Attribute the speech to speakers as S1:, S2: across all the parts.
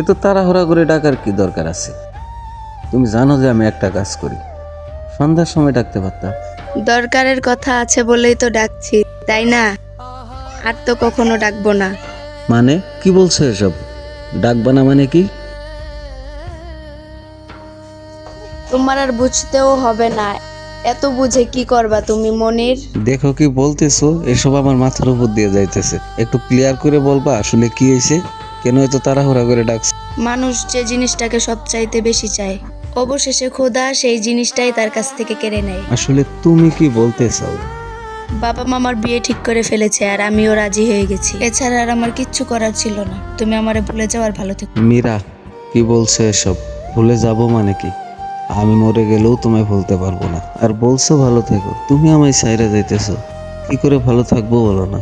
S1: এত তাড়াহুড়া করে ডাকার কি দরকার আছে? তুমি জানো যে আমি একটা কাজ করি, সন্ধ্যার সময় ডাকতে পারতাম।
S2: দরকারের কথা আছে বলেই তো ডাকছি, তাই না? আর তো কখনো ডাকবো না।
S1: মানে কি বলছো এসব? ডাকবা না মানে কি?
S2: তোমার আর বুঝতেও হবে না। এত বুঝে কি করবা তুমি মনির?
S1: দেখো কি বলতেছো, এসব আমার মাথার উপর দিয়ে যাইতেছে। একটু ক্লিয়ার করে বলবা আসলে কি হয়েছে, কেন এত তাড়াহুড়া করে ডাকছে?
S2: মানুষ যে জিনিসটাকে সবচাইতে বেশি চায়, অবশেষে খোদা সেই জিনিসটাই তার কাছ থেকে কেড়ে নেয়।
S1: আসলে তুমি কি বলতে চাও?
S2: বাবা মামার বিয়ে ঠিক করে ফেলেছে আর আমিও রাজি হয়ে গেছি। এছাড়া আর আমার কিচ্ছু করার ছিল না। তুমি আমারে ভুলে যাও আর ভালো থেকো।
S1: মীরা, কি বলছো এসব? ভুলে যাব মানে কি? আমি মরে গেলেও তোমায় ভুলতে পারবো না। আর বলছো ভালো থেকো, তুমি আমায় ছাইরা যাইতেছো, কি করে ভালো থাকবো বলো না?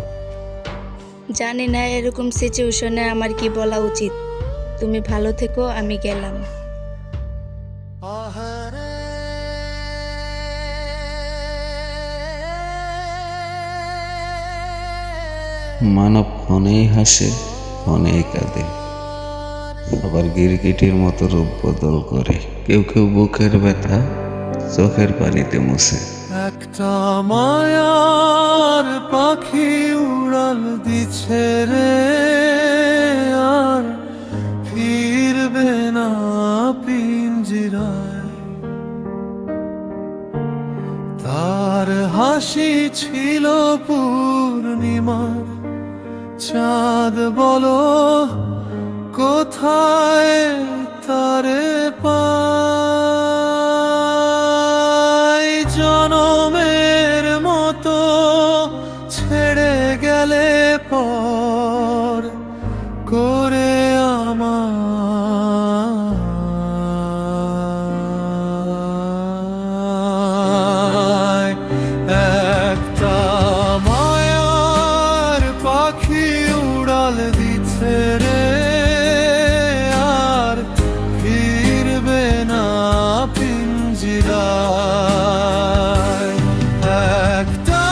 S2: জানি না এরকম সিচুয়েশনে আমার কি বলা উচিত। তুমি ভালো থেকো, আমি গেলাম।
S1: মানব ক্ষণেই হাসে, ক্ষণেই কাঁদে, আবার গিরগিটির মতো রূপ বদল করে। কেউ কেউ বুকের ব্যথা চোখের পানিতে মুছে।
S3: একটা মায়ার পাখি উড়াল দিছে রে, আর ফিরবে না পিঞ্জিরায়। তার হাসি ছিল পূর্ণিমার চাঁদ, বলো কোথায় তারে পাই? জনমের মতো ছেড়ে গেলে পর করে আমায়। একটা মায়ার পাখি উড়াল দিছে রে, আর ফিরবে না পিঞ্জিরায়। একটা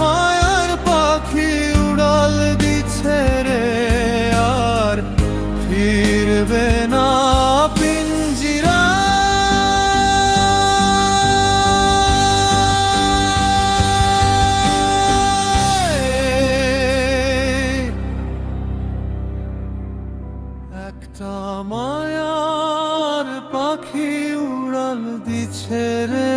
S3: মায়ার পাখি উড়াল দিছে রে, আর ফিরবে না পিঞ্জিরায়। একটা মায়ার পাখি উড়াল দিছে রে,